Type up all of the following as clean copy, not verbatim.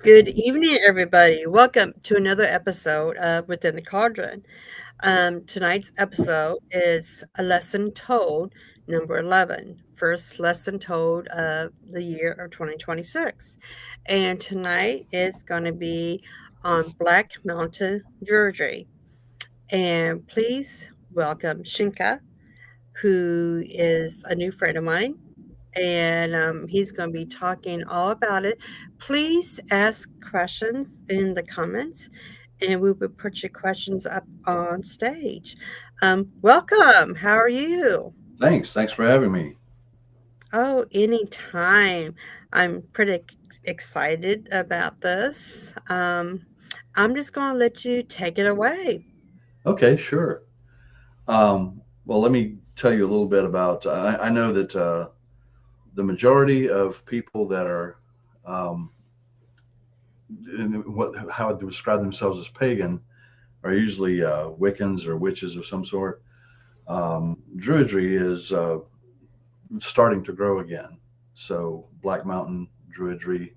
Good evening, everybody. Welcome to another episode of Within the Cauldron. Tonight's episode is a lesson told, number 11, first lesson told of the year of 2026. And tonight is going to be on Black Mountain Druidry. And please welcome Shinka, who is a new friend of mine, and he's going to be talking all about it. Please ask questions in the comments, and we will put your questions up on stage. Welcome. How are you? Thanks for having me. Oh, anytime. I'm pretty excited about this. I'm just going to let you take it away. Okay, sure. Well, let me tell you a little bit about. I know that the majority of people that are um, how they describe themselves as pagan are usually Wiccans or witches of some sort. Druidry is starting to grow again. So Black Mountain Druidry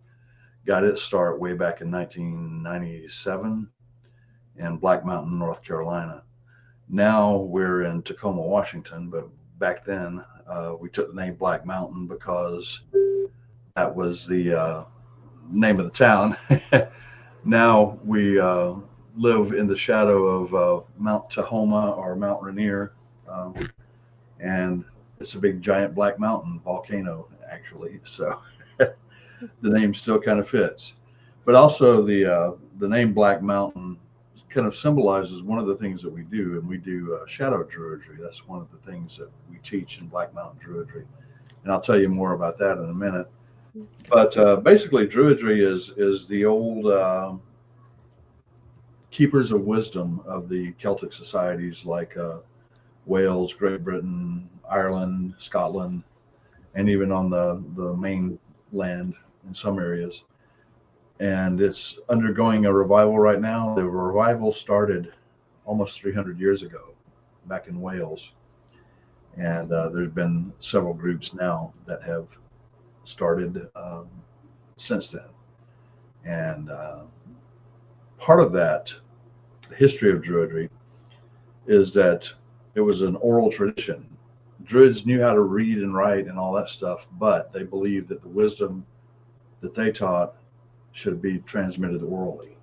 got its start way back in 1997 in Black Mountain, North Carolina. Now we're in Tacoma, Washington, but back then we took the name Black Mountain because that was the name of the town. Now we live in the shadow of Mount Tahoma or Mount Rainier, um, and it's a big giant black mountain volcano, actually. So the name still kind of fits. But also the name Black Mountain kind of symbolizes one of the things that we do, and we do Shadow Druidry. That's one of the things that we teach in Black Mountain Druidry, and I'll tell you more about that in a minute. But basically, Druidry is the old keepers of wisdom of the Celtic societies like Wales, Great Britain, Ireland, Scotland, and even on the mainland in some areas. And it's undergoing a revival right now. The revival started almost 300 years ago back in Wales, and there's been several groups now that have started since then. And part of that history of Druidry is that it was an oral tradition. Druids knew how to read and write and all that stuff, but they believed that the wisdom that they taught should be transmitted orally.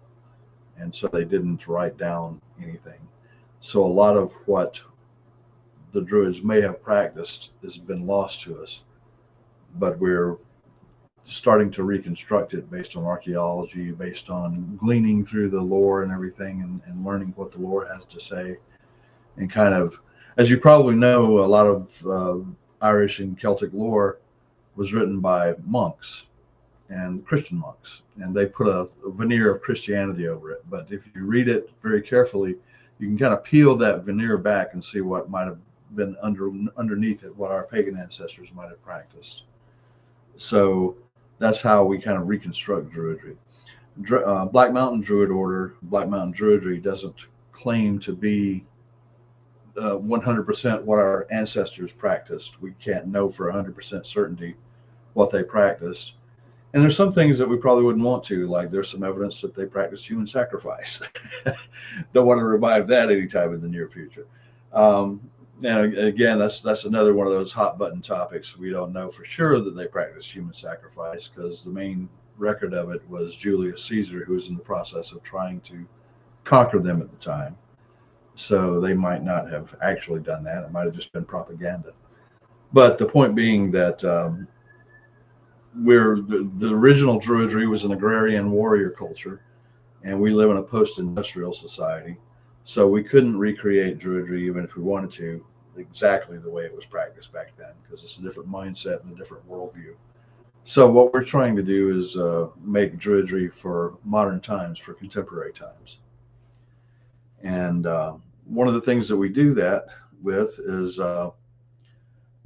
And so they didn't write down anything. So a lot of what the Druids may have practiced has been lost to us, but we're starting to reconstruct it based on archaeology, based on gleaning through the lore and everything, and learning what the lore has to say. And kind of, as you probably know, a lot of Irish and Celtic lore was written by monks and Christian monks, and they put a veneer of Christianity over it. But if you read it very carefully, you can kind of peel that veneer back and see what might have been underneath it, what our pagan ancestors might have practiced. So that's how we kind of reconstruct Druidry. Black Mountain Druid Order, Black Mountain Druidry doesn't claim to be 100% what our ancestors practiced. We can't know for 100% certainty what they practiced. And there's some things that we probably wouldn't want to, like there's some evidence that they practiced human sacrifice. Don't want to revive that anytime in the near future. And again, that's another one of those hot button topics. We don't know for sure that they practiced human sacrifice because the main record of it was Julius Caesar, who was in the process of trying to conquer them at the time. So they might not have actually done that. It might have just been propaganda. But the point being that the original Druidry was an agrarian warrior culture, and we live in a post-industrial society. So we couldn't recreate Druidry even if we wanted to exactly the way it was practiced back then because it's a different mindset and a different worldview. So what we're trying to do is make Druidry for modern times, for contemporary times. And one of the things that we do that with is the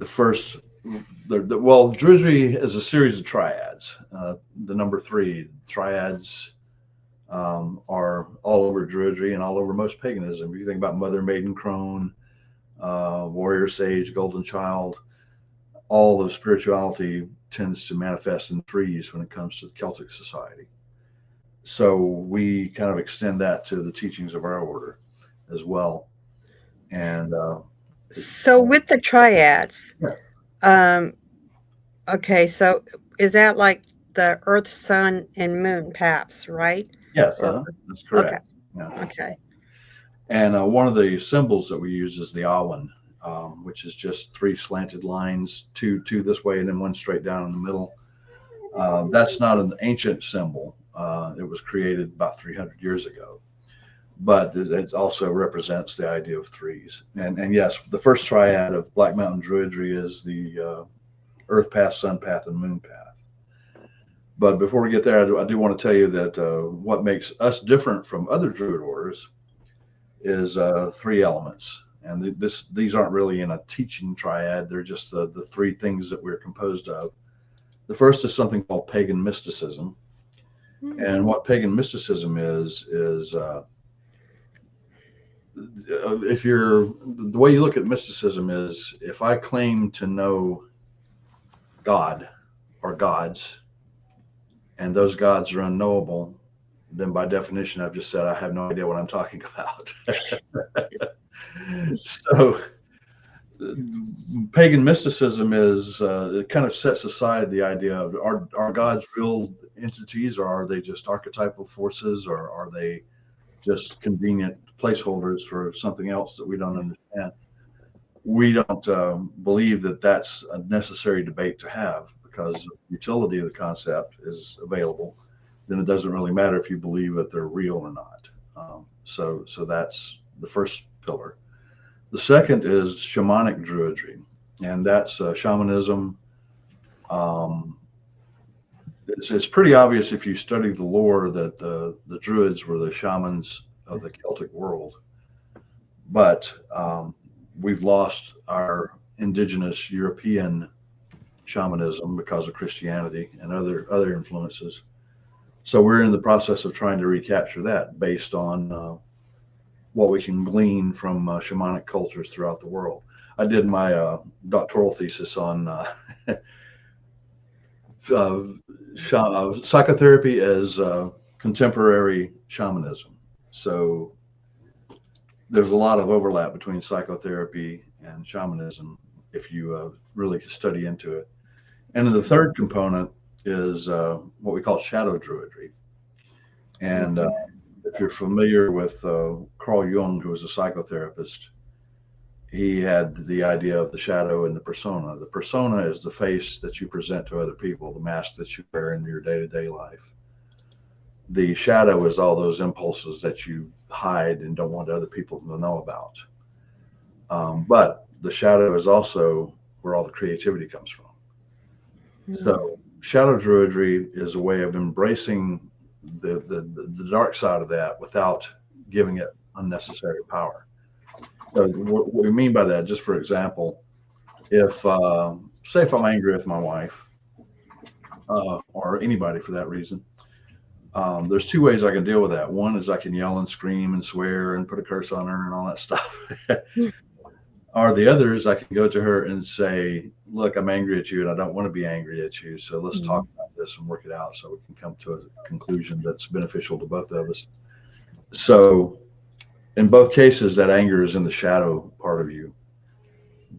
first, well, Druidry is a series of triads. The number three triads are all over Druidry and all over most paganism. If you think about Mother, Maiden, Crone, Warrior, Sage, Golden Child, all of spirituality tends to manifest in threes when it comes to Celtic society. So we kind of extend that to the teachings of our order as well. And So with the triads, yeah, um, okay, so is that like the Earth, Sun, and Moon paths, right? yes, Or that's okay, correct. Yeah. okay. And one of the symbols that we use is the awan, which is just three slanted lines, two this way and then one straight down in the middle. That's not an ancient symbol. It was created about 300 years ago, but it also represents the idea of threes. And yes, the first triad of Black Mountain Druidry is the Earth Path, Sun Path, and Moon Path. But before we get there, I do want to tell you that what makes us different from other Druid orders is three elements. And these aren't really in a teaching triad. They're just the three things that we're composed of. The first is something called pagan mysticism. And what pagan mysticism is if you're the way you look at mysticism is if I claim to know God or gods and those gods are unknowable, then by definition, I've just said I have no idea what I'm talking about. So pagan mysticism is it kind of sets aside the idea of are gods real entities or are they just archetypal forces or are they just convenient placeholders for something else that we don't understand. We don't believe that that's a necessary debate to have because the utility of the concept is available. Then it doesn't really matter if you believe that they're real or not. So that's the first pillar. The second is shamanic druidry, and that's shamanism. Um, it's pretty obvious if you study the lore that the Druids were the shamans of the Celtic world, but we've lost our indigenous European shamanism because of Christianity and other influences. So we're in the process of trying to recapture that based on what we can glean from shamanic cultures throughout the world. I did my doctoral thesis on psychotherapy as contemporary shamanism. So there's a lot of overlap between psychotherapy and shamanism if you really study into it. And then the third component is what we call Shadow Druidry. And if you're familiar with Carl Jung, who was a psychotherapist, he had the idea of the shadow and the persona. The persona is the face that you present to other people, the mask that you wear in your day-to-day life. The shadow is all those impulses that you hide and don't want other people to know about. But the shadow is also where all the creativity comes from. So shadow druidry is a way of embracing the dark side of that without giving it unnecessary power. So what we mean by that, just for example, if say if I'm angry with my wife or anybody for that reason, there's two ways I can deal with that. One is I can yell and scream and swear and put a curse on her and all that stuff. Or the other is I can go to her and say, look, I'm angry at you and I don't want to be angry at you. So let's talk about this and work it out so we can come to a conclusion that's beneficial to both of us. So in both cases, that anger is in the shadow part of you.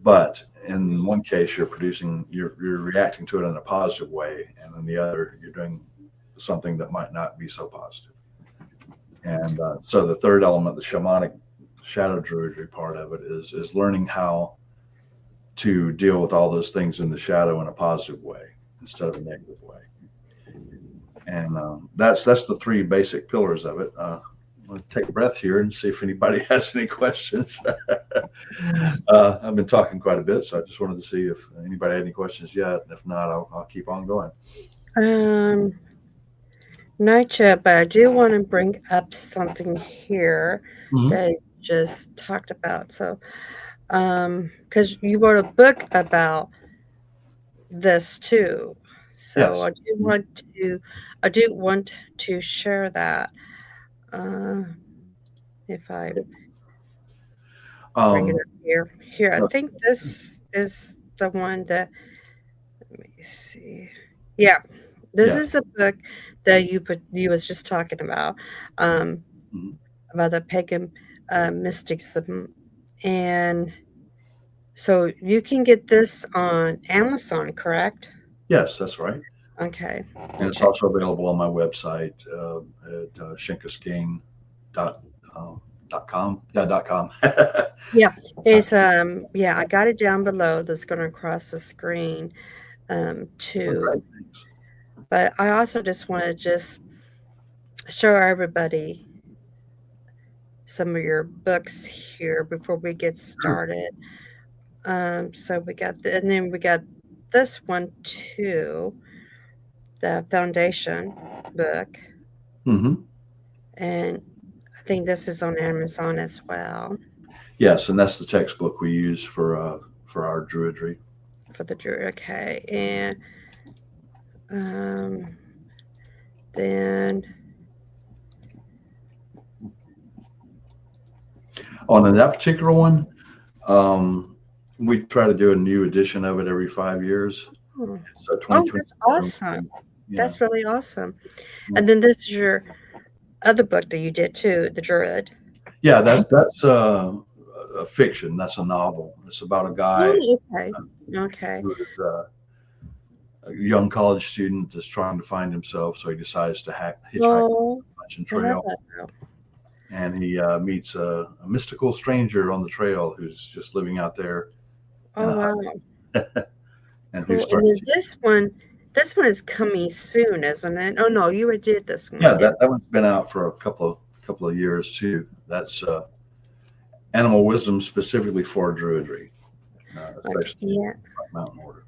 But in one case, you're reacting to it in a positive way. And in the other, you're doing something that might not be so positive. And so the third element, the shamanic shadow druidry part of it is learning how to deal with all those things in the shadow in a positive way instead of a negative way. And that's the three basic pillars of it. I'm going to take a breath here and see if anybody has any questions. I've been talking quite a bit, so I just wanted to see if anybody had any questions yet. If not, I'll keep on going. Not yet, but I do want to bring up something here that I just talked about. So, because you wrote a book about this too, so Yes. I do want to share that. If I bring it up here, I think this is the one that. Let me see. Yeah, this Yeah. is a book that you was just talking um, Mhm. about the pagan mysticism, and so you can get this on Amazon, correct? Yes, that's right. Okay. And it's Okay. also available on my website at shinkasking dot dot com. Yeah, dot com. Yeah, it's yeah, I got it down below that's gonna cross the screen Oh, too. great, thanks. But I also just want to just show everybody some of your books here before we get Sure. started. So we got and then we got this one too, the foundation book, Hmm. and I think this is on Amazon as well Yes, and that's the textbook we use for our Druidry. for the Druid. Okay, and um, then On that particular one, um, we try to do a new edition of it every 5 years. oh, So oh, 2020. that's awesome. Yeah. That's really awesome. Yeah. And then this is your other book that you did too, the Druid. Yeah, that's a fiction. That's a novel. It's about a guy Oh, okay. Okay. who is a young college student that's trying to find himself. So he decides to hitchhike Oh, the Appalachian I love Trail, that though. and he meets a mystical stranger on the trail who's just living out there in Oh, a hut, wow. and who Cool. And starts. then this one is coming soon, isn't it? Oh no, you already did this one, Yeah, didn't that one's been out for a couple of years too. That's animal wisdom specifically for Druidry, you? Okay. especially Yeah. Black Mountain Order.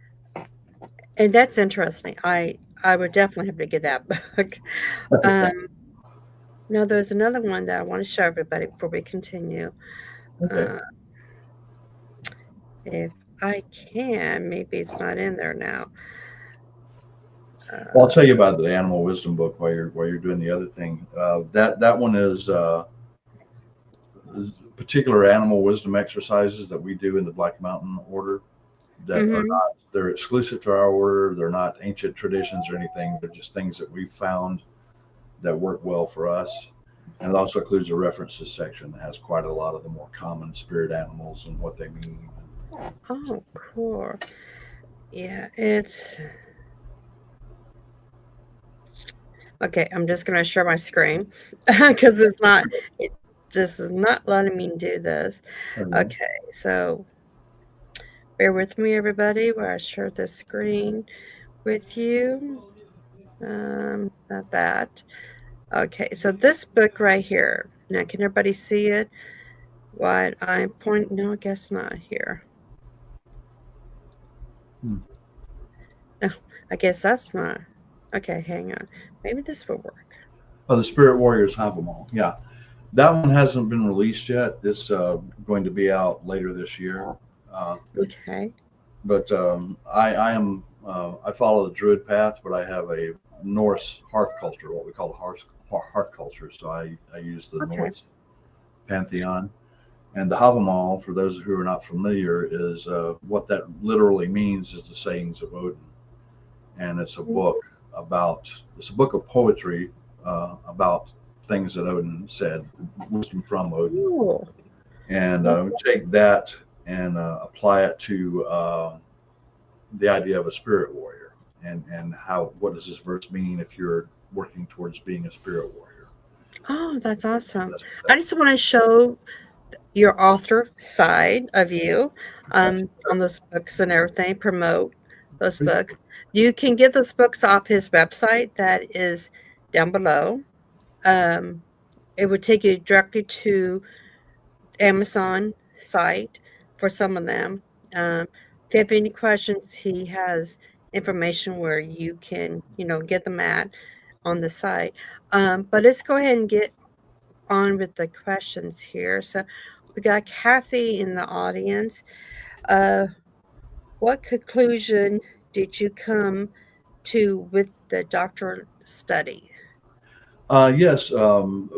And that's interesting. I would definitely have to get that book. Um, no, there's another one that I want to show everybody before we continue. Okay. Uh, if I can, maybe it's not in there now. Well, I'll tell you about the animal wisdom book while you're doing the other thing. That one is particular animal wisdom exercises that we do in the Black Mountain Order that are Mhm. not, they're exclusive to our order. They're not ancient traditions or anything. They're just things that we've found that work well for us. And it also includes a references section that has quite a lot of the more common spirit animals and what they mean. Oh, cool. Yeah, it's okay. I'm just gonna share my screen because it just is not letting me do this. Okay. Okay, so bear with me, everybody, while I share the screen with you. Not that. Okay, so this book right here. Now, can everybody see it? What I point? No, I guess not here. No, I guess that's not. Okay, hang on. Maybe this will work. Oh, the Spirit Warriors have them all. Yeah. That one hasn't been released yet. It's going to be out later this year. Uh, Okay. but I follow the Druid path, but I have a Norse hearth culture, what we call the hearth culture. So I use the Okay. Norse pantheon. And the Havamal, for those who are not familiar, is what that literally means is the sayings of Odin. And it's a book of poetry about things that Odin said, wisdom from Odin. Cool. And we take that and apply it to the idea of a spirit warrior and what does this verse mean if you're working towards being a spirit warrior. Oh, that's awesome. I That's just want to show your author side of you on those books and everything, promote those pretty books. You can get those books off his website that is down below. It would take you directly to Amazon site for some of them. If you have any questions, he has information where you can, get them at on the site. But let's go ahead and get on with the questions here. So we got Kathy in the audience. What conclusion did you come to with the doctoral study? Yes. Well,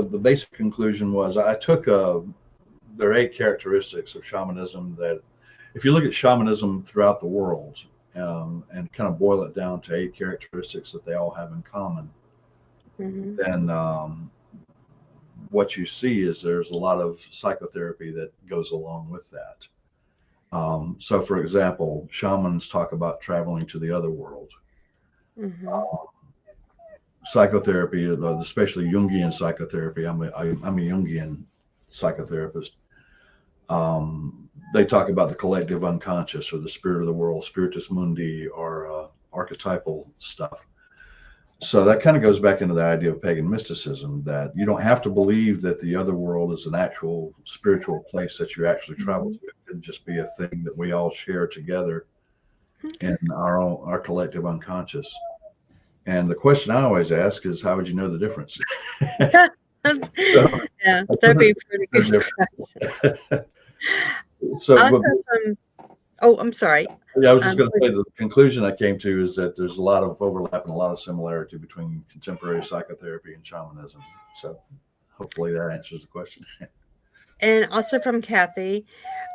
the basic conclusion was I took there are 8 characteristics of shamanism that, if you look at shamanism throughout the world and kind of boil it down to 8 characteristics that they all have in common, then what you see is there's a lot of psychotherapy that goes along with that. So, for example, shamans talk about traveling to the other world. Psychotherapy, especially Jungian psychotherapy. I'm a Jungian psychotherapist. They talk about the collective unconscious or the spirit of the world, spiritus mundi, or archetypal stuff. So that kind of goes back into the idea of pagan mysticism, that you don't have to believe that the other world is an actual spiritual place that you actually travel to. It could just be a thing that we all share together in our collective unconscious. And the question I always ask is, how would you know the difference? Yeah, that'd be pretty good. So, I'm sorry. Yeah, I was just going to say the conclusion I came to is that there's a lot of overlap and a lot of similarity between contemporary psychotherapy and shamanism. So hopefully that answers the question. And also from Kathy,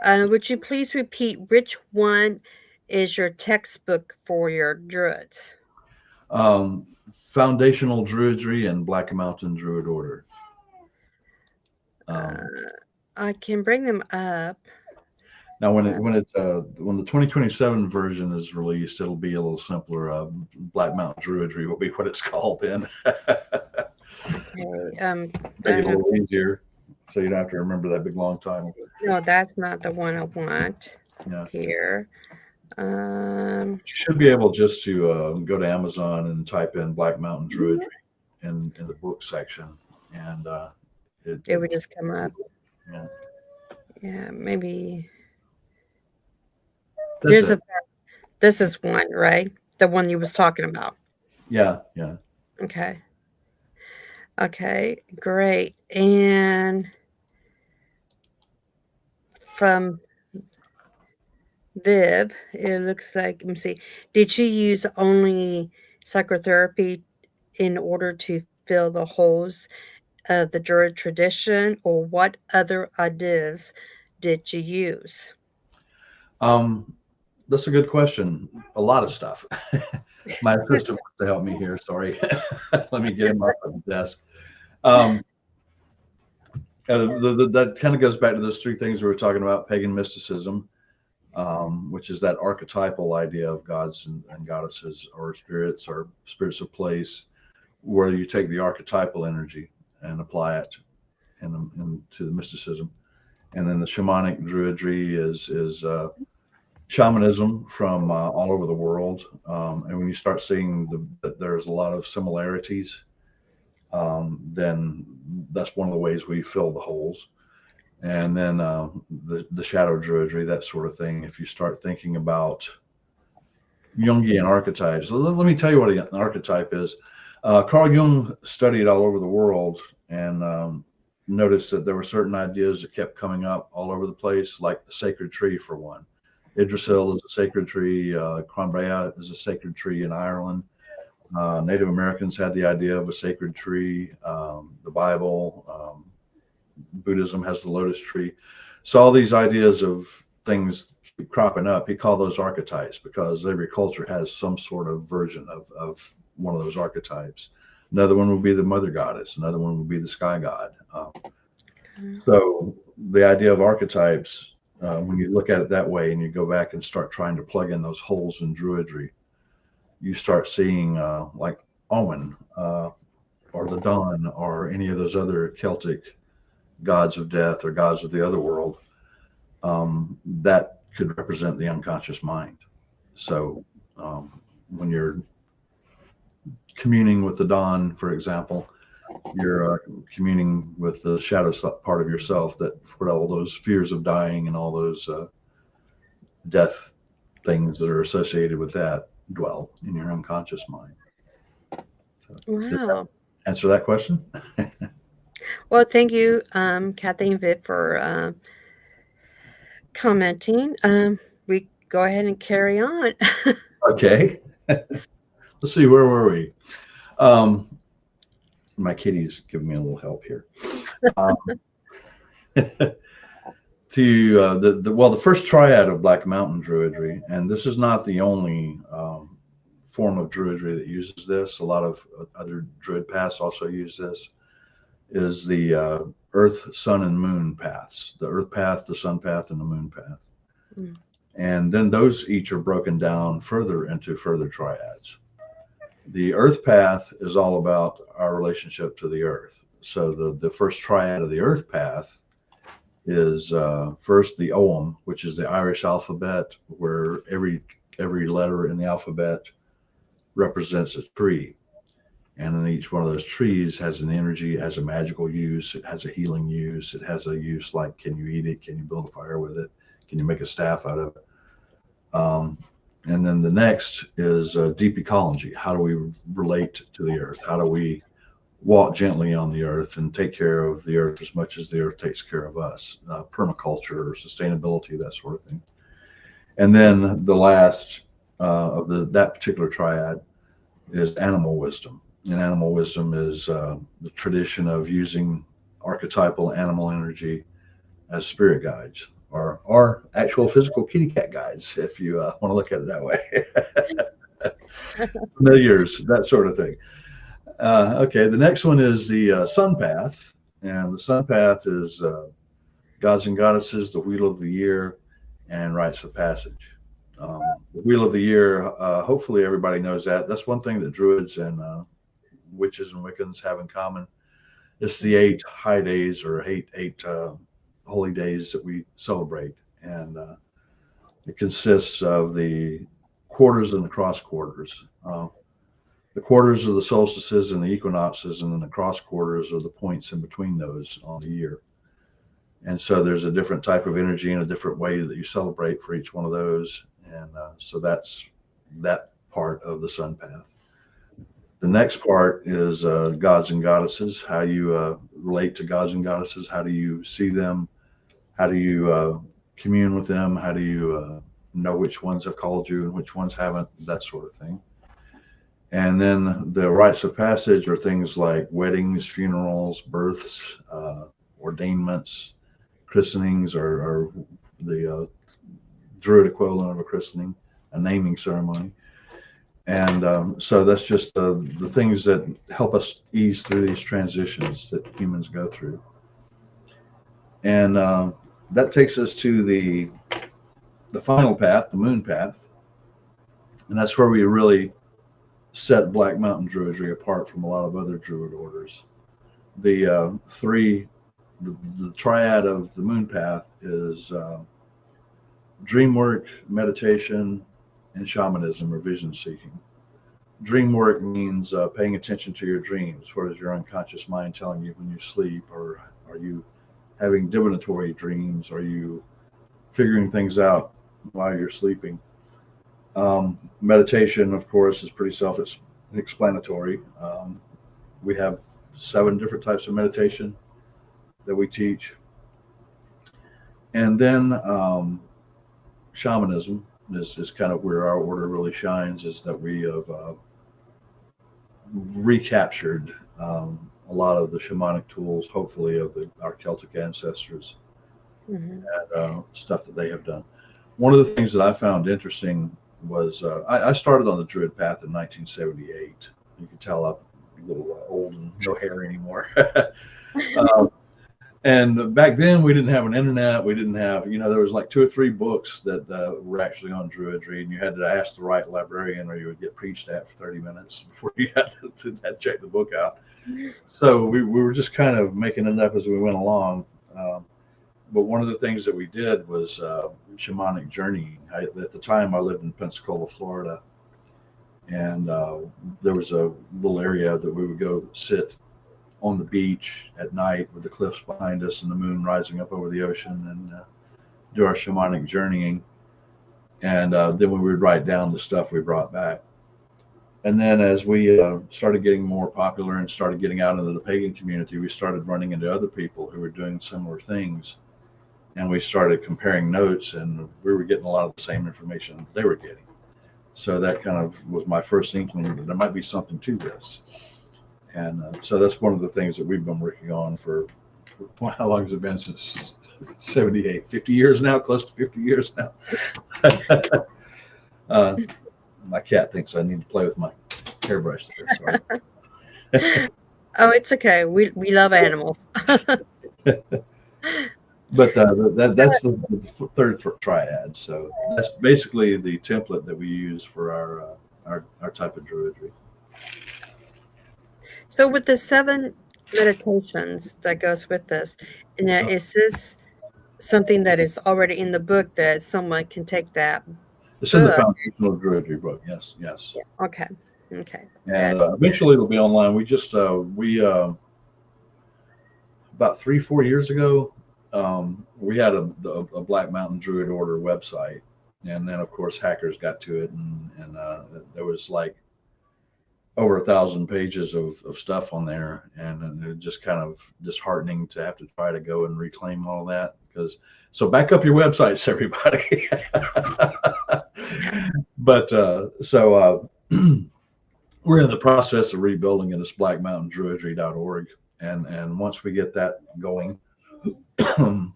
would you please repeat which one is your textbook for your Druids? Foundational Druidry and Black Mountain Druid Order. I can bring them up. Now, when the 2027 version is released, it'll be a little simpler. Black Mountain Druidry will be what it's called then. Okay, Make it a little easier, so you don't have to remember that big long title. No, that's not the one I want. Yeah. Here. You should be able just to go to Amazon and type in Black Mountain Druidry in the book section, and it would just come up. Yeah. Yeah, maybe. That's This is one, right? The one you was talking about. Yeah. Okay. Okay, great. And from Viv, it looks like, let me see. Did you use only psychotherapy in order to fill the holes of the Druid tradition, or what other ideas did you use? That's a good question. A lot of stuff. My assistant wants to help me here. Sorry. Let me get him up on the desk. That kind of goes back to those 3 things we were talking about: pagan mysticism, which is that archetypal idea of gods and goddesses, or spirits of place, where you take the archetypal energy and apply it into the mysticism. And then the shamanic druidry is shamanism from all over the world. And when you start seeing that there's a lot of similarities, then that's one of the ways we fill the holes. And then the Shadow Druidry, that sort of thing. If you start thinking about Jungian archetypes, let me tell you what an archetype is. Carl Jung studied all over the world and noticed that there were certain ideas that kept coming up all over the place, like the sacred tree, for one. Yggdrasil is a sacred tree. Cranbrea is a sacred tree in Ireland. Native Americans had the idea of a sacred tree. The Bible, Buddhism has the lotus tree. So all these ideas of things keep cropping up. He called those archetypes because every culture has some sort of version of one of those archetypes. Another one would be the mother goddess. Another one would be the sky god. So the idea of archetypes, when you look at it that way and you go back and start trying to plug in those holes in druidry, you start seeing like Owen or the Dawn or any of those other Celtic gods of death or gods of the other world, that could represent the unconscious mind. So when you're communing with the Dawn, for example, you're communing with the shadow part of yourself, that for all those fears of dying and all those death things that are associated with that dwell in your unconscious mind. So, wow. Answer that question? Well, thank you, Kathy and Viv, for commenting. We go ahead and carry on. Okay. Let's see, where were we? My kitty's giving me a little help here. the first triad of Black Mountain Druidry, and this is not the only form of Druidry that uses this. A lot of other Druid paths also use this. Is the Earth, Sun, and Moon paths: the Earth path, the Sun path, and the Moon path. Mm. And then those each are broken down further into further triads. The Earth path is all about our relationship to the Earth. So the first triad of the Earth path is first the Ogham, which is the Irish alphabet, where every letter in the alphabet represents a tree. And then each one of those trees has an energy, it has a magical use, it has a healing use, it has a use like, can you eat it? Can you build a fire with it? Can you make a staff out of it? And then the next is deep ecology. How do we relate to the earth? How do we walk gently on the earth and take care of the earth as much as the earth takes care of us? Permaculture, sustainability, that sort of thing. And then the last of that particular triad is animal wisdom. And animal wisdom is the tradition of using archetypal animal energy as spirit guides, or actual physical kitty cat guides, if you want to look at it that way. Familiars, that sort of thing. Okay, the next one is the Sun Path, and the Sun Path is gods and goddesses, the Wheel of the Year, and rites of passage. The Wheel of the Year, hopefully everybody knows that. That's one thing that Druids and witches and Wiccans have in common. It's the 8 high days, or eight holy days that we celebrate, and it consists of the quarters and the cross quarters. The quarters are the solstices and the equinoxes, and then the cross quarters are the points in between those on the year. And so there's a different type of energy and a different way that you celebrate for each one of those. And so that's that part of the Sun Path. The next part is gods and goddesses, how you relate to gods and goddesses. How do you see them? How do you commune with them? How do you know which ones have called you and which ones haven't? That sort of thing. And then the rites of passage are things like weddings, funerals, births, ordainments, christenings, are the Druid equivalent of a christening, a naming ceremony. And so that's just the things that help us ease through these transitions that humans go through. And that takes us to the final path, the Moon Path. And that's where we really set Black Mountain Druidry apart from a lot of other Druid orders. The triad of the Moon Path is dream work, meditation, and shamanism, or vision seeking. Dream work means paying attention to your dreams. What is your unconscious mind telling you when you sleep? Or are you having divinatory dreams? Are you figuring things out while you're sleeping? Meditation, of course, is pretty self-explanatory. We have 7 different types of meditation that we teach. And then shamanism is kind of where our order really shines, is that we have recaptured a lot of the shamanic tools, hopefully, of our Celtic ancestors, and stuff that they have done. One of the things that I found interesting was I started on the Druid path in 1978. You can tell I'm a little old and no hair anymore. And back then we didn't have an internet. We didn't have, there was like 2 or 3 books that were actually on Druidry, and you had to ask the right librarian, or you would get preached at for 30 minutes before you had to check the book out. So we were just kind of making it up as we went along. But one of the things that we did was shamanic journeying. At the time, I lived in Pensacola, Florida, and there was a little area that we would go sit on the beach at night with the cliffs behind us and the moon rising up over the ocean, and do our shamanic journeying. And then we would write down the stuff we brought back. And then as we started getting more popular and started getting out into the pagan community, we started running into other people who were doing similar things. And we started comparing notes, and we were getting a lot of the same information they were getting. So that kind of was my first inkling that there might be something to this. And so that's one of the things that we've been working on for how long has it been since 78? 50 years now, close to 50 years now. My cat thinks I need to play with my hairbrush there. Sorry. Oh, it's okay. We love animals. But that's the third triad. So that's basically the template that we use for our type of druidry. So with the 7 meditations that goes with this, now is this something that is already in the book that someone can take that It's in the book? foundational druidry book. Yes, yes. Yeah. Okay. Okay. And eventually it'll be online. We just about 3-4 years ago, we had a Black Mountain Druid Order website, and then of course hackers got to it, and there was like over 1,000 pages of stuff on there, and it just kind of disheartening to have to try to go and reclaim all that. So back up your websites, everybody. But we're in the process of rebuilding it. It's blackmountaindruidry.org, and once we get that going,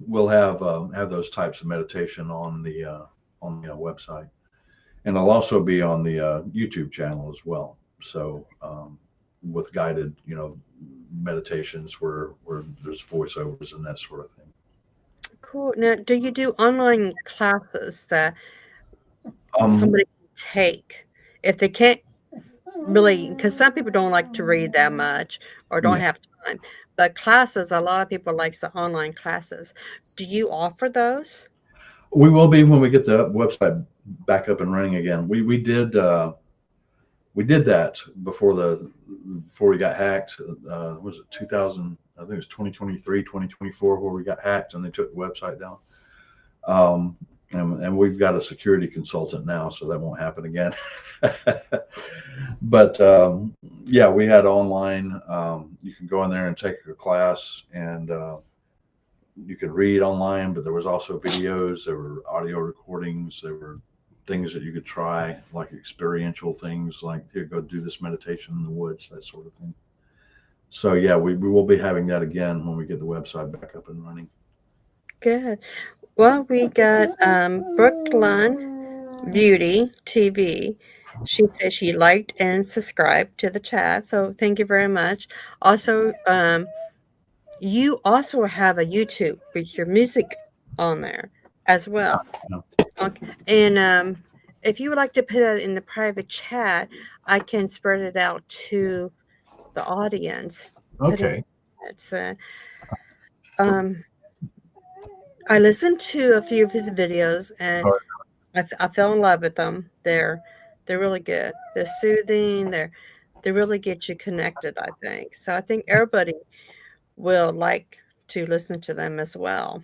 we'll have those types of meditation on the website, and it'll also be on the YouTube channel as well. So with guided, meditations where there's voiceovers and that sort of thing. Cool. Now, do you do online classes that somebody can take if they can't really? Because some people don't like to read that much or don't have time. But classes, a lot of people like the online classes. Do you offer those? We will be when we get the website back up and running again. We did that before we got hacked. Was it 2000? I think it was 2023, 2024, where we got hacked and they took the website down. And we've got a security consultant now, so that won't happen again. But yeah, we had online. You can go in there and take a class, and you could read online, but there was also videos, there were audio recordings, there were things that you could try, like experiential things, like here, go do this meditation in the woods, that sort of thing. So yeah, we will be having that again when we get the website back up and running. Good. Well, we got Brooklyn Beauty TV. She says she liked and subscribed to the chat, so thank you very much. Also, you also have a YouTube with your music on there as well. Yeah. Okay. And if you would like to put that in the private chat, I can spread it out to the audience. Okay. It's I listened to a few of his videos, and I fell in love with them. They're really good. They're soothing. They really get you connected, I think. So I think everybody will like to listen to them as well.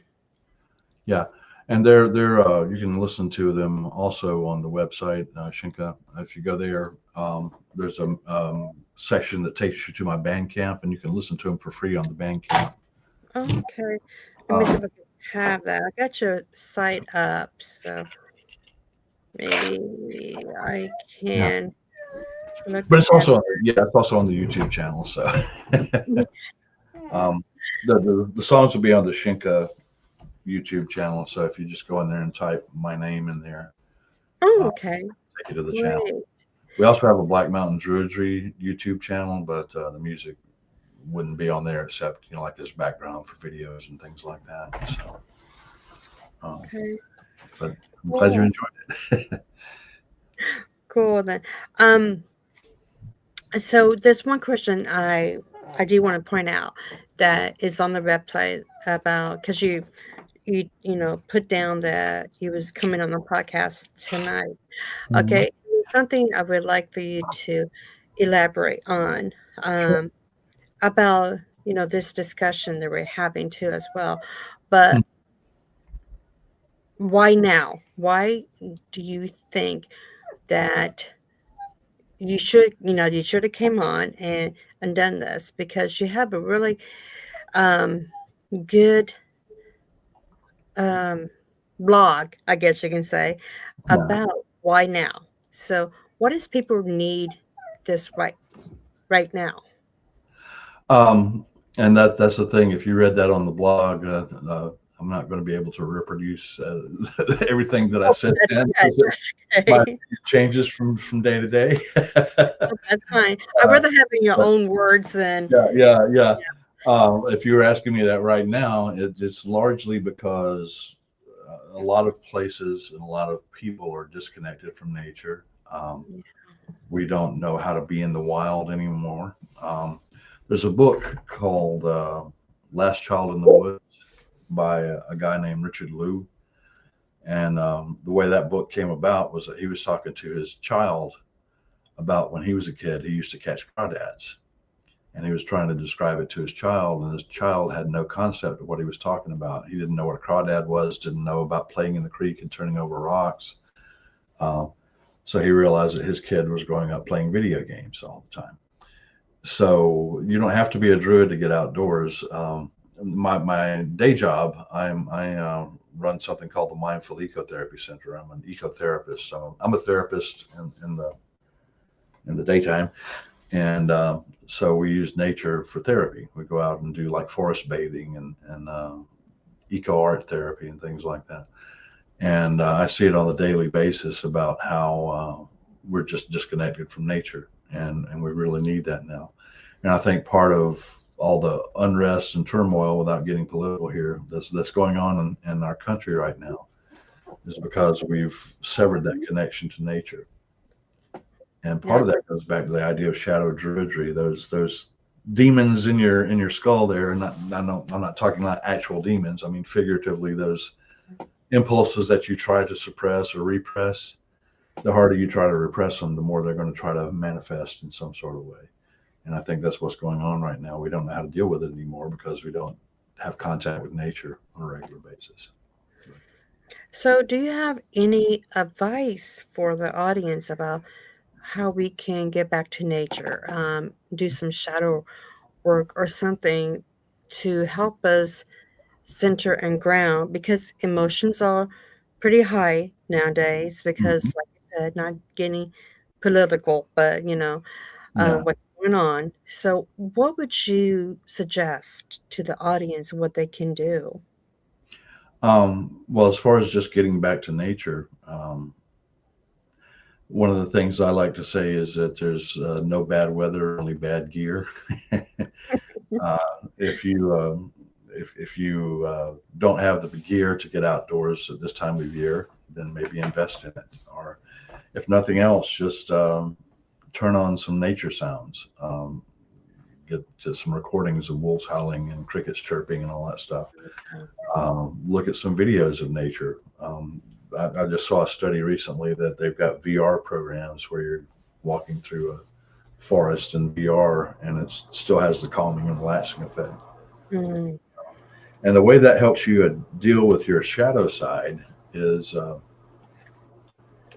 Yeah, and they're you can listen to them also on the website, Shinka. If you go there, there's a section that takes you to my Bandcamp, and you can listen to them for free on the Bandcamp. Okay. Let me see if I can have that. I got your site up, so maybe I can look But it's at also it's also on the YouTube channel. So the songs will be on the Shinka YouTube channel. So if you just go in there and type my name in there, okay. take you to the channel. We also have a Black Mountain Druidry YouTube channel, but the music wouldn't be on there except like this background for videos and things like that. So Okay. but I'm glad you enjoyed it. Cool then. So there's one question I do want to point out that is on the website about, because you put down that you was coming on the podcast tonight. Okay, something I would like for you to elaborate on about this discussion that we're having too as well. But why now? Why do you think that you should have came on and done this? Because you have a really good blog, I guess you can say, about why now. So what does people need this right now? And that's the thing. If you read that on the blog, I'm not going to be able to reproduce everything that I Oh, said that's then okay, because it that's might okay. changes from day to day. Oh, that's fine. I'd rather have it in your But own words than yeah. If you were asking me that right now, it's largely because a lot of places and a lot of people are disconnected from nature. yeah. We don't know how to be in the wild anymore. There's a book called Last Child in the Woods by a guy named Richard Liu. And the way that book came about was that he was talking to his child about when he was a kid, he used to catch crawdads. And he was trying to describe it to his child, and his child had no concept of what he was talking about. He didn't know what a crawdad was, didn't know about playing in the creek and turning over rocks. Uh, so he realized that his kid was growing up playing video games all the time. So you don't have to be a druid to get outdoors. My day job, I run something called the Mindful Ecotherapy Center. I'm an ecotherapist. So I'm a therapist in the daytime, and so we use nature for therapy. We go out and do like forest bathing and eco art therapy and things like that. And I see it on a daily basis about how we're just disconnected from nature, and we really need that now. And I think part of all the unrest and turmoil, without getting political here, that's going on in our country right now, is because we've severed that connection to nature. And part Yep. of that goes back to the idea of shadow druidry. Those demons in your skull there, and I'm not talking about actual demons. I mean figuratively, those impulses that you try to suppress or repress. The harder you try to repress them, the more they're going to try to manifest in some sort of way. And I think that's what's going on right now. We don't know how to deal with it anymore because we don't have contact with nature on a regular basis. So, do you have any advice for the audience about how we can get back to nature, do some shadow work or something to help us center and ground? Because emotions are pretty high nowadays, Mhm. because, like you said, not getting political, but Yeah. what's going on. So, what would you suggest to the audience what they can do? Well, as far as just getting back to nature, one of the things I like to say is that there's no bad weather, only bad gear. uh, if you if you don't have the gear to get outdoors at this time of year, then maybe invest in it. Or if nothing else, just turn on some nature sounds. Get to some recordings of wolves howling and crickets chirping and all that stuff. Look at some videos of nature. I just saw a study recently that they've got VR programs where you're walking through a forest in VR, and it still has the calming and relaxing effect. Mm, And the way that helps you deal with your shadow side is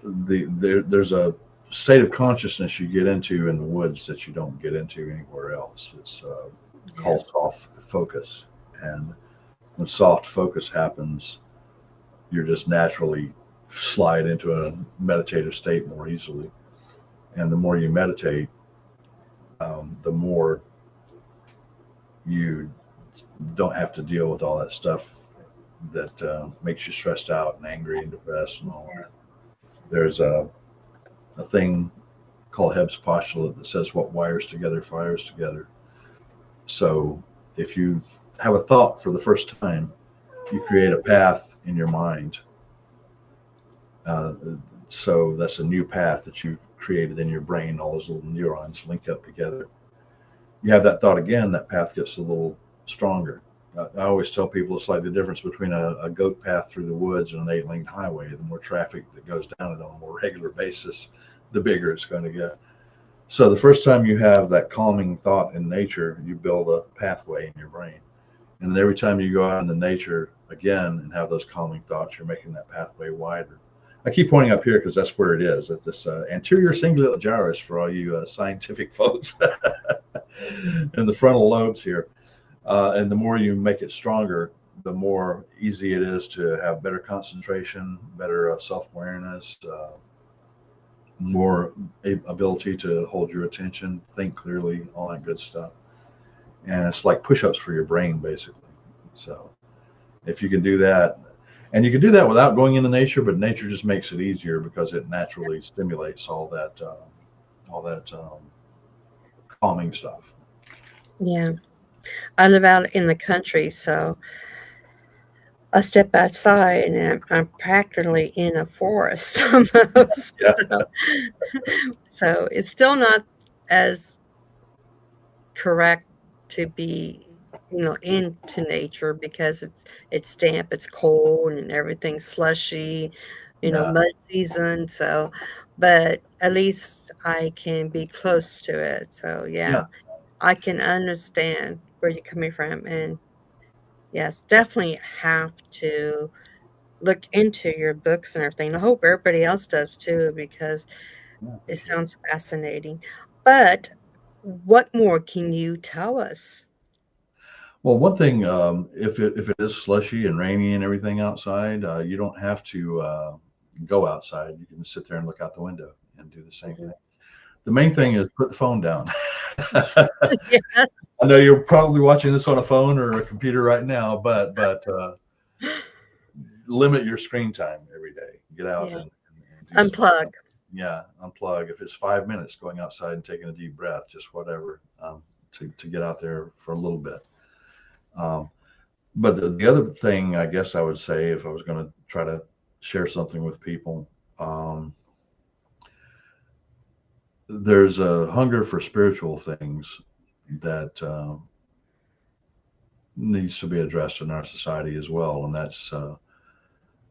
there's a state of consciousness you get into in the woods that you don't get into anywhere else. It's yeah. called soft focus, and when soft focus happens, you're just naturally slide into a meditative state more easily. And the more you meditate, the more you don't have to deal with all that stuff that makes you stressed out and angry and depressed and all that. There's a thing called Hebb's postulate that says what wires together fires together. So if you have a thought for the first time, you create a path in your mind. Uh, so that's a new path that you've created in your brain. All those little neurons link up together. You have that thought again, that path gets a little stronger. I always tell people it's like the difference between a goat path through the woods and an 8-lane highway. The more traffic that goes down it on a more regular basis, the bigger it's going to get. So the first time you have that calming thought in nature, you build a pathway in your brain. And then every time you go out into nature again and have those calming thoughts, you're making that pathway wider. I keep pointing up here because that's where it is, at this anterior cingulate gyrus for all you scientific folks, and the frontal lobes here. And the more you make it stronger, the more easy it is to have better concentration, better self-awareness, more ability to hold your attention, think clearly, all that good stuff. and it's like push-ups for your brain, basically. So if you can do that, and you can do that without going into nature, but nature just makes it easier because it naturally stimulates all that calming stuff. Yeah. I live out in the country, so I step outside and I'm practically in a forest almost. Yeah, So it's still not as correct to be, into nature because it's damp, it's cold, and everything's slushy, yeah, mud season. So, but at least I can be close to it. So yeah. yeah, I can understand where you're coming from, and yes, definitely have to look into your books and everything. I hope everybody else does too because Yeah, for it sure. sounds fascinating. But what more can you tell us? Well, one thing, if it is slushy and rainy and everything outside, you don't have to go outside. You can sit there and look out the window and do the same Mhm. thing. The main Yeah. thing is put the phone down. I Yes. know you're probably watching this on a phone or a computer right now, but limit your screen time every day. Get out Yeah. and do something. Unplug. Yeah, unplug. If it's 5 minutes, going outside and taking a deep breath, just whatever, to get out there for a little bit. Um, but the other thing, I guess I would say, if I was going to try to share something with people, there's a hunger for spiritual things that needs to be addressed in our society as well, and that's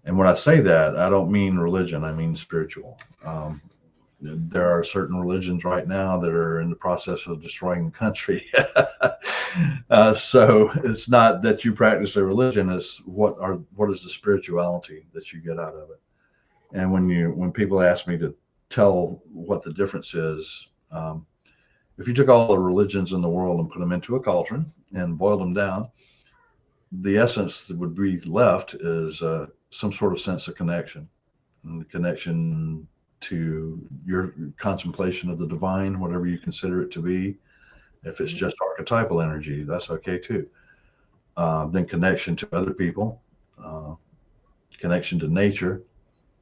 and when I say that, I don't mean religion, I mean spiritual. There are certain religions right now that are in the process of destroying the country. So it's not that you practice a religion; it's what is the spirituality that you get out of it. And when people ask me to tell what the difference is, if you took all the religions in the world and put them into a cauldron and boiled them down, the essence that would be left is some sort of sense of connection, and the connection to your contemplation of the divine, whatever you consider it to be. If it's Mhm. just archetypal energy, that's okay too. Then connection to other people, uh, connection to nature,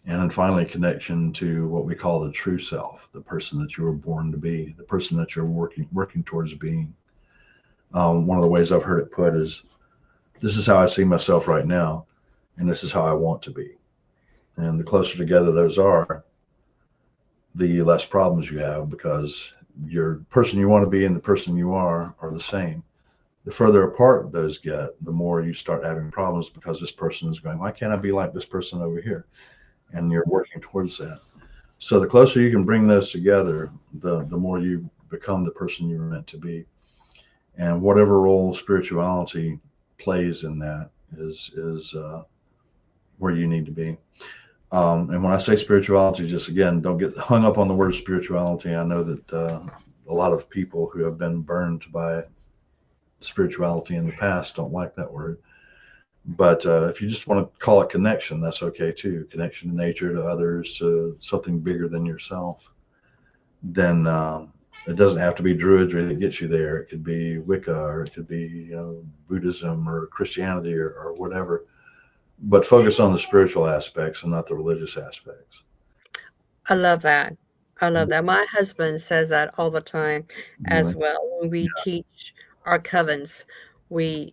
and then finally connection to what we call the true self, the person that you were born to be, the person that you're working towards being. One of the ways I've heard it put is, "This is how I see myself right now, and this is how I want to be." And the closer together those are, the less problems you have because your person you want to be and the person you are the same. The further apart those get, the more you start having problems because this person is going, why can't I be like this person over here? And you're working towards that. So the closer you can bring those together, the more you become the person you're meant to be. And whatever role spirituality plays in that is where you need to be. And when I say spirituality, just again, don't get hung up on the word spirituality. I know that a lot of people who have been burned by spirituality in the past don't like that word. But if you just want to call it connection, that's okay too. Connection to nature, to others, to something bigger than yourself. Then it doesn't have to be Druidry that gets you there. It could be Wicca, or it could be Buddhism or Christianity or whatever. But focus on the spiritual aspects and not the religious aspects. I love that. I love that. My husband says that all the time as Really? well. When we teach our covens,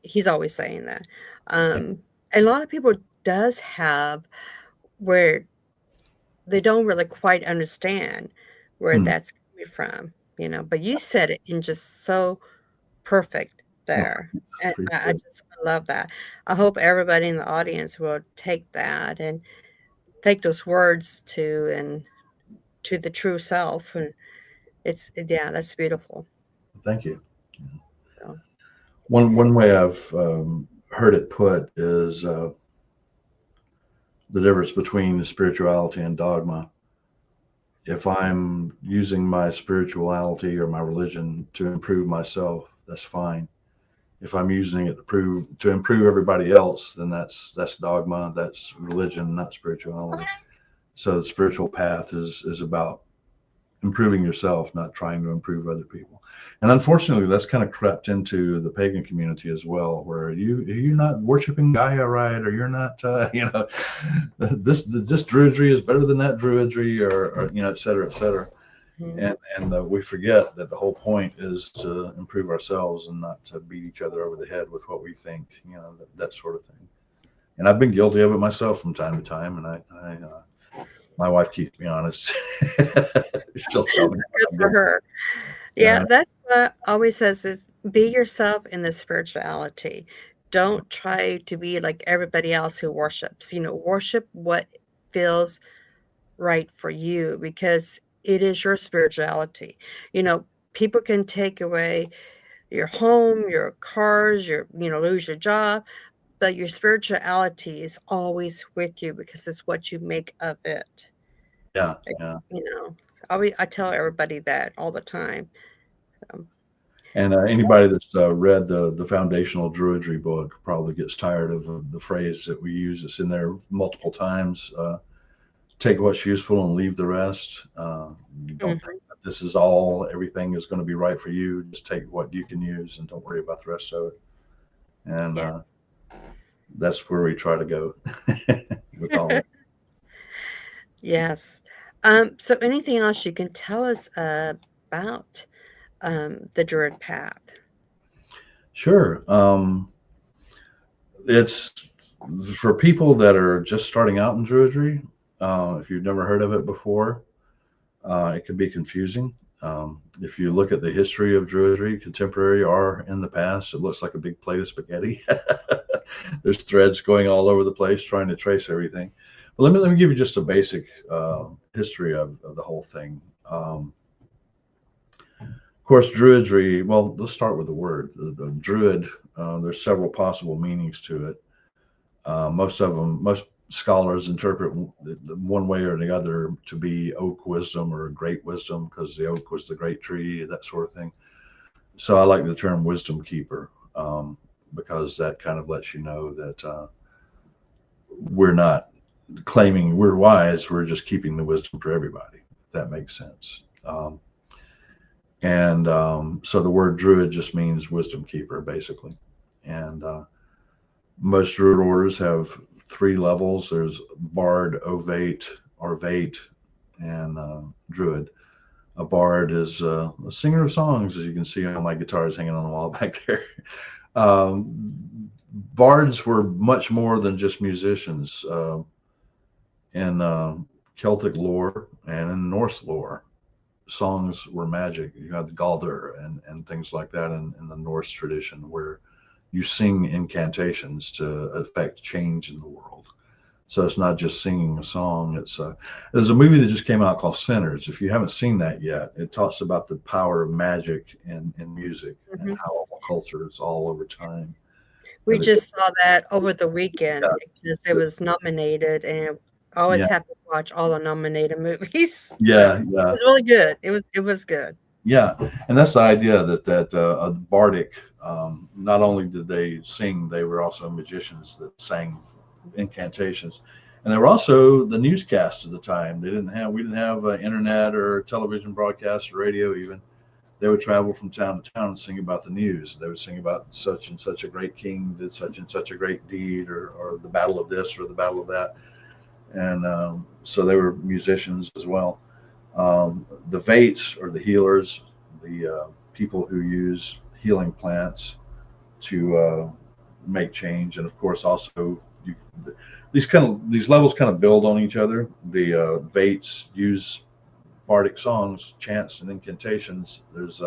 he's always saying that. And a lot of people does have where they don't really quite understand where Hmm. that's coming from, but you said it in just so perfect Oh, there. And appreciate I it. just love that. I hope everybody in the audience will take that and take those words to the true self. And yeah, that's beautiful. Thank you. So, One way I've heard it put is the difference between spirituality and dogma. If I'm using my spirituality or my religion to improve myself, that's fine. If I'm using it to improve everybody else, then that's dogma, that's religion, not spirituality. So the spiritual path is about improving yourself, not trying to improve other people. And unfortunately, that's kind of crept into the pagan community as well, where you're not worshiping Gaia right, or you're not, this druidry is better than that druidry, or et cetera, et cetera. Mhm. And we forget that the whole point is to improve ourselves and not to beat each other over the head with what we think, that sort of thing. And I've been guilty of it myself from time to time, and I my wife keeps me honest. She'll tell me what Good I'm for doing. her. Yeah, Yeah, that's what always says is be yourself in the spirituality. Don't try to be like everybody else who worships. Worship what feels right for you because it is your spirituality. You know, people can take away your home, your cars, lose your job, but your spirituality is always with you because it's what you make of it. yeah, Like, yeah. you know, I tell everybody that all the time. Um, And anybody that's read the foundational Druidry book probably gets tired of the phrase that we use. It's in there multiple times. Take what's useful and leave the rest. You don't think mhm. that this is all, everything is going to be right for you. Just take what you can use and don't worry about the rest of it. And Yeah. that's where we try to go with all that. Yes. So anything else you can tell us about the Druid path? Sure. It's for people that are just starting out in Druidry. If you've never heard of it before, it can be confusing. If you look at the history of Druidry, contemporary or in the past, it looks like a big plate of spaghetti. There's threads going all over the place trying to trace everything. But let me give you just a basic history of the whole thing. Of course, Druidry, well, let's start with the word. The Druid, there's several possible meanings to it. Most scholars interpret one way or the other to be oak wisdom or great wisdom because the oak was the great tree, that sort of thing. So I like the term wisdom keeper because that kind of lets you know that we're not claiming we're wise, we're just keeping the wisdom for everybody, if that makes sense. And so the word druid just means wisdom keeper, basically. And most druid orders have three levels. There's bard, ovate, Orvate, and druid. A bard is a singer of songs, as you can see on my guitars hanging on the wall back there. Bards were much more than just musicians in Celtic lore and in Norse lore. Songs were magic. You had the Galder and things like that in the Norse tradition, where you sing incantations to affect change in the world. So it's not just singing a song. There's a movie that just came out called Sinners. If you haven't seen that yet, it talks about the power of magic in music and Mhm. how culture is all over time. We And it, just saw that over the weekend because it was nominated, and I always yeah, have to watch all the nominated movies. So it yeah, yeah, was really good. It was good. yeah. And that's the idea that a bardic. Not only did they sing, they were also magicians that sang incantations, and they were also the newscasts of the time. We didn't have internet or television broadcasts or radio even. They would travel from town to town and sing about the news. They would sing about such and such a great king did such and such a great deed, or the battle of this or the battle of that. And so they were musicians as well. The Vates or the healers, the people who use healing plants to make change, and of course also you, these levels kind of build on each other. The Vates use bardic songs, chants, and incantations. There's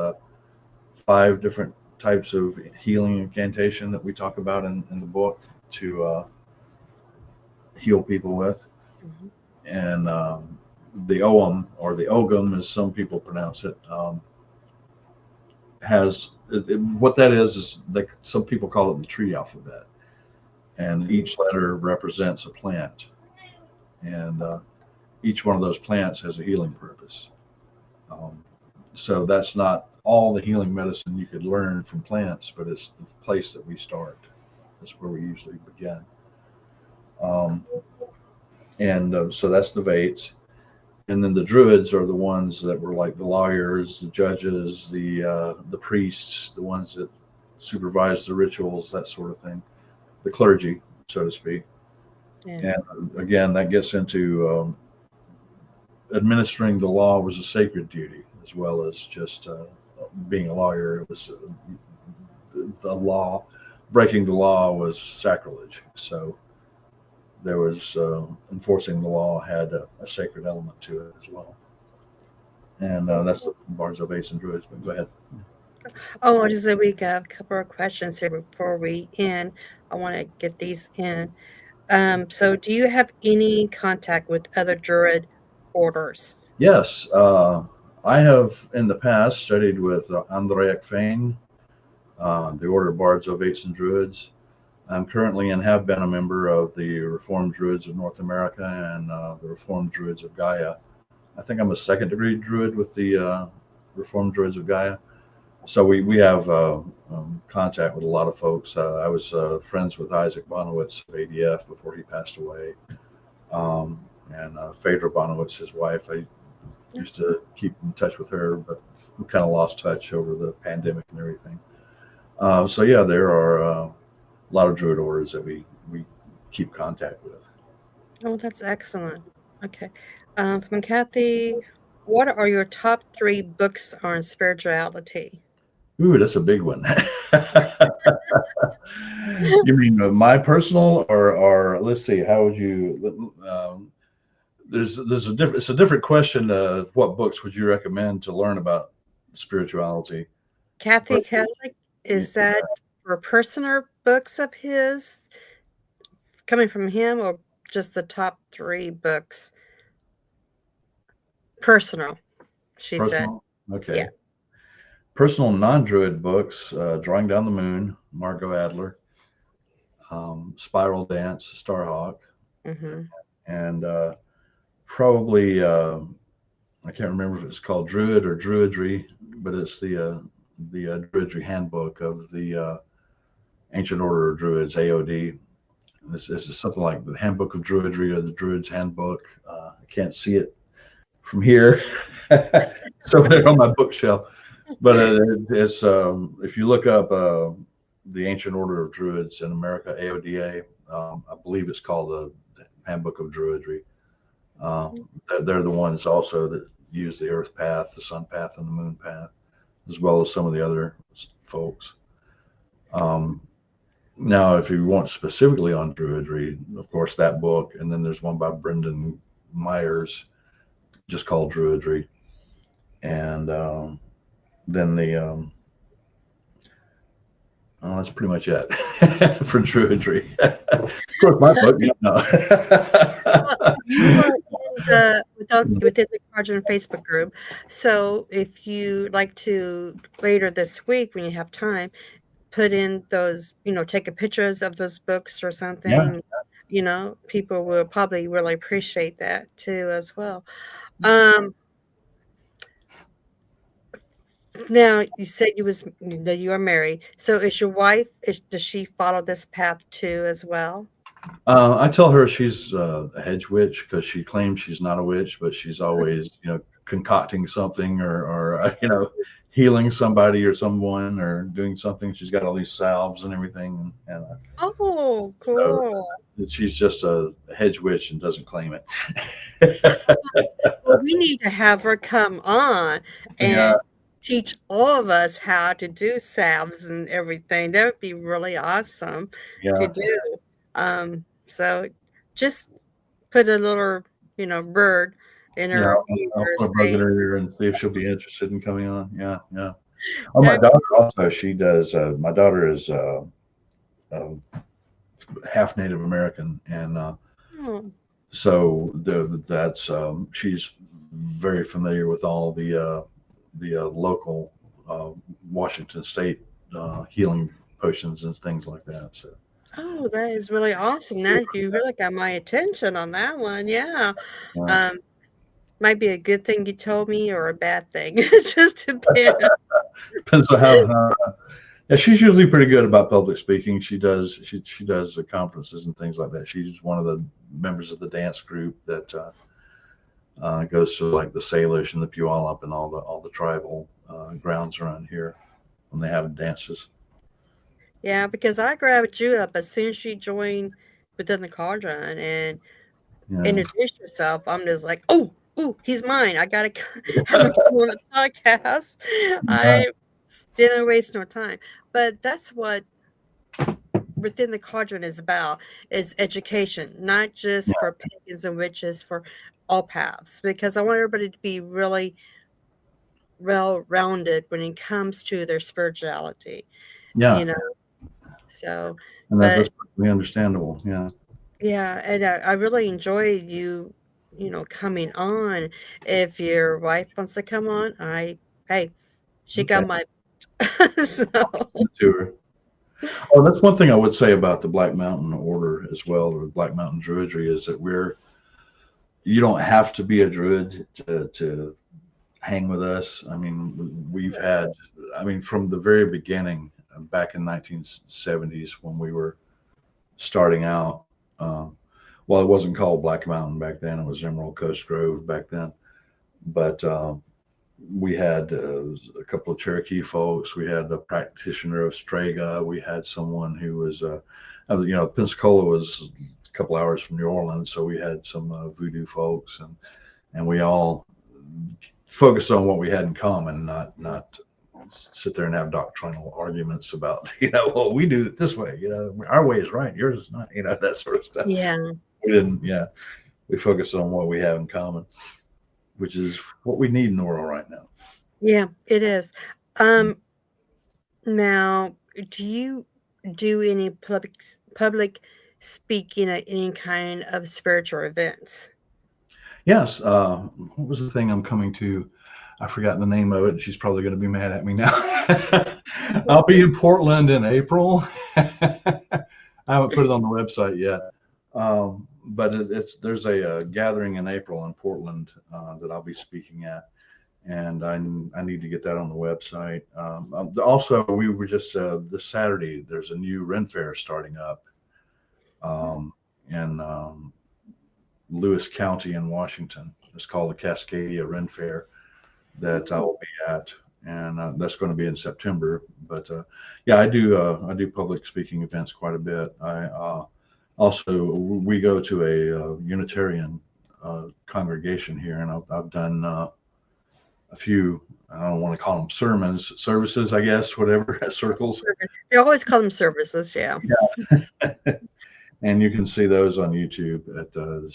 5 different types of healing incantation that we talk about in the book to heal people with. Mhm. And the Ogham, or the Ogum, as some people pronounce it, what that is like some people call it the tree alphabet, and each letter represents a plant, and each one of those plants has a healing purpose. Um, so that's not all the healing medicine you could learn from plants, but it's the place that we start. That's where we usually begin. Um, and so that's the Vates. And then the Druids are the ones that were like the lawyers, the judges, the priests, the ones that supervise the rituals, that sort of thing, the clergy, so to speak. Yeah. And again, that gets into administering the law was a sacred duty as well as just being a lawyer. It was the law, breaking the law was sacrilege. So there was enforcing the law had a sacred element to it as well. And that's the Bards, Ovates, and Druids. But go ahead. Oh, just that we got a couple of questions here before we end. I want to get these in. So do you have any contact with other Druid orders? Yes, I have in the past studied with nDraíocht Féin, the Order of Bards, Ovates, and Druids. I'm currently and have been a member of the Reformed Druids of North America and the Reformed Druids of Gaia. I think I'm a second degree Druid with the Reformed Druids of Gaia. So we have contact with a lot of folks. I was friends with Isaac Bonowitz of ADF before he passed away. And Phaedra Bonowitz, his wife, I used to keep in touch with her, but we kind of lost touch over the pandemic and everything. So yeah, there are a lot of Druid orders that we keep contact with. Oh, that's excellent. Okay. From Kathy, what are your top 3 books on spirituality? Ooh, that's a big one. You mean my personal or let's see, how would you? There's a different. It's a different question. What books would you recommend to learn about spirituality? Kathy But Catholic, is that for personal books of his coming from him or just the top 3 books? Personal, she said. personal, Yeah. okay. Personal non-Druid books: Drawing Down the Moon, Margot Adler, Spiral Dance, Starhawk, Mhm. and probably I can't remember if it's called Druid or Druidry, but it's the Druidry handbook of the Ancient Order of Druids, AOD. This is something like the Handbook of Druidry or the Druids Handbook. I can't see it from here. It's over there on my bookshelf. But it's if you look up the Ancient Order of Druids in America, AODA, I believe it's called the Handbook of Druidry. They're the ones also that use the Earth Path, the Sun Path, and the Moon Path, as well as some of the other folks. Now, if you want specifically on Druidry, of course, that book, and then there's one by Brendan Myers, just called Druidry, and then the well, that's pretty much it for Druidry. Of course, my book, you know. Well, you are within the Cardinal Facebook group. So if you like to later this week when you have time, put in those, take a pictures of those books or Yeah, something, people will probably really appreciate that too as well. Um, Now you said that you are married. So is your wife, does she follow this path too as well? I tell her she's a hedge witch because she claims she's not a witch, but she's always, concocting something or healing somebody or someone or doing something. She's got all these salves and everything, and Oh, so cool. she's just a hedge witch and doesn't claim it. Well, we need to have her come on Yeah, and teach all of us how to do salves and everything. That would be really awesome to yeah, do. So just put a little, bird in yeah. her I'll ear put a bug in saying her ear and see if she'll be interested in coming on. Yeah, yeah. Oh, my that. daughter also. She does. My daughter is uh, half Native American, and Oh, so that's she's very familiar with all the local Washington State healing potions and things like that. So oh, that is really awesome. Now you really got my attention on that one. Yeah. yeah, Um, might be a good thing you told me or a bad thing. It just depends. depends on how. Yeah, she's usually pretty good about public speaking. She does conferences and things like that. She's one of the members of the dance group that It goes to like the Salish and the Puyallup and all the tribal grounds around here when they have dances. Yeah, because I grabbed you up as soon as you joined within the cauldron and Yeah, introduced yourself. I'm just like, oh, ooh, he's mine. I gotta have him come on the podcast. yeah, I didn't waste no time. But that's what within the cauldron is about, is education, not just for pagans and witches, for all paths. Because I want everybody to be really well rounded when it comes to their spirituality, yeah, you know. So, and that's but perfectly understandable. Yeah. yeah, and I really enjoy you, coming on. If your wife wants to come on, hey, she Okay. got my so To her. Oh, that's one thing I would say about the Black Mountain Order as well, or Black Mountain Druidry, is that you don't have to be a druid to hang with us. I mean, from the very beginning, back in 1970s when we were starting out. Well, it wasn't called Black Mountain back then; it was Emerald Coast Grove back then. But we had a couple of Cherokee folks. We had the practitioner of Strega. We had someone who was, Pensacola was a couple hours from New Orleans, so we had some voodoo folks, and we all focused on what we had in common, not sit there and have doctrinal arguments about, well, we do it this way, our way is right, yours is not, that sort of stuff. yeah, We didn't, yeah, we focused on what we have in common, which is what we need in the world right now. yeah, it is. Now, do you do any public speaking at any kind of spiritual events? Yes. What was the thing I'm coming to? I've forgotten the name of it. She's probably going to be mad at me now. I'll be in Portland in April. I haven't put it on the website yet. But there's a gathering in April in Portland that I'll be speaking at, and I need to get that on the website. Also, we were just this Saturday. There's a new Ren Fair starting up in Lewis County in Washington. It's called the Cascadia Ren Fair that I will be at, and that's going to be in September. But yeah, I do public speaking events quite a bit. Also, we go to a Unitarian congregation here, and I've done a few. I don't want to call them services, I guess, whatever circles. They always call them services, yeah. And you can see those on YouTube at the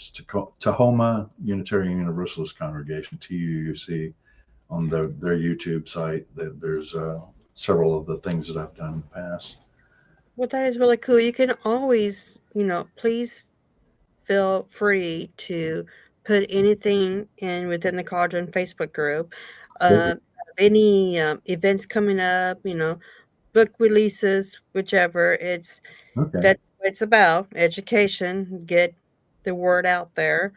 Tacoma Unitarian Universalist Congregation, TUUC, on their YouTube site. There's several of the things that I've done in the past. Well, that is really cool. You can always, please feel free to put anything in within the Cauldron Facebook group. Any events coming up, book releases, whichever. That's what it's about, education, get the word out there.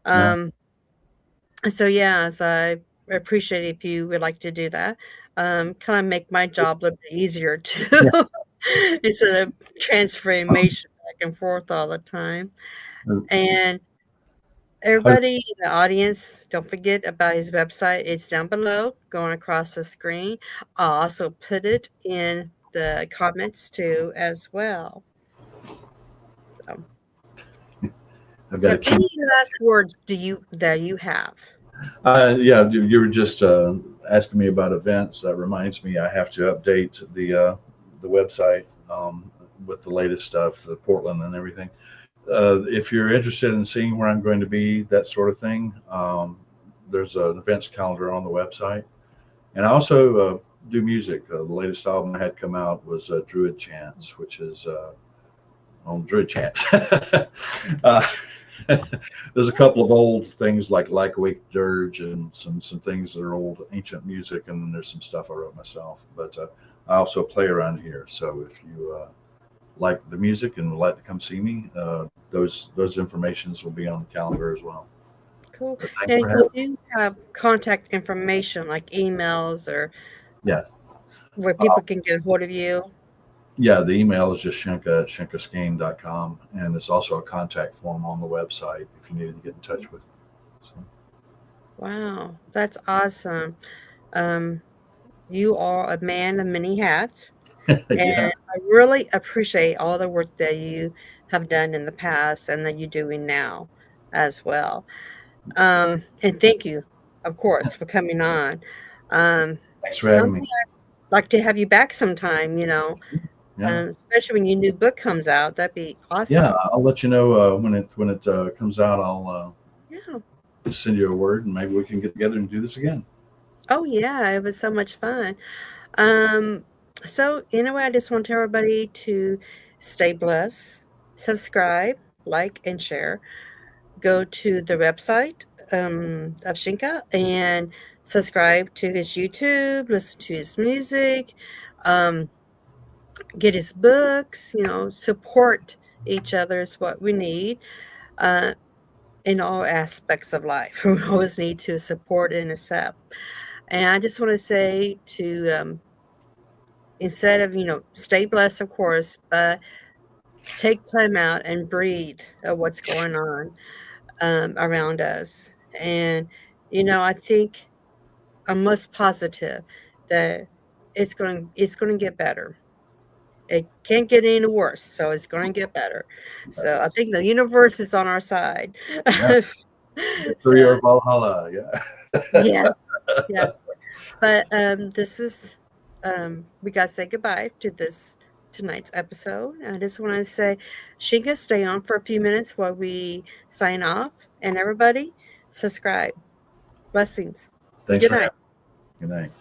So yeah, so I appreciate if you would like to do that. Kind of make my job a little bit easier too, instead of transferring information back and forth all the time. And everybody in the audience, don't forget about his website. It's down below, going across the screen. I'll also put it in the comments too, as well. So any last words that you have? Yeah, you were just asking me about events. That reminds me, I have to update the website with the latest stuff, the Portland and everything. If you're interested in seeing where I'm going to be, that sort of thing, there's an events calendar on the website. And I also do music. The latest album I had come out was Druid Chants, which is on Druid Chants. There's a couple of old things like Awake Dirge and some things that are old ancient music, and then there's some stuff I wrote myself. But I also play around here, so if you like the music and would like to come see me, those informations will be on the calendar as well. Cool. And you do have contact information like emails or where people can get a hold of you? Yeah, the email is just shenka@shenkaskane.com, and there's also a contact form on the website if you needed to get in touch with. So. Wow, that's awesome. Um, you are a man of many hats, and Yeah. I really appreciate all the work that you have done in the past and that you're doing now as well. And thank you, of course, for coming on. Thanks for having Someday me. I'd like to have you back sometime, Yeah. especially when your new book comes out. That'd be Yeah. awesome. I'll let you know when it comes out. I'll Yeah. just send you a word, and maybe we can get together and do this again. Oh, yeah. It was so much fun. Um, so anyway, I just want everybody to stay blessed, subscribe, like, and share. Go to the website of Shinka and subscribe to his YouTube, listen to his music, um, get his books, support each other is what we need uh, in all aspects of life. We always need to support and accept. And I just want to say instead of, stay blessed, of course, but take time out and breathe at what's going on around us. And, I think I'm most positive that it's going to get better. It can't get any worse, so it's going to get better. So I think the universe is on our side. Yeah. Victory So or Valhalla. Yeah. yes, yes. But this is we gotta say goodbye to this tonight's episode. I just want to say, Shinka, stay on for a few minutes while we sign off, and everybody subscribe. Blessings. Thanks Good for night. having me. Good night.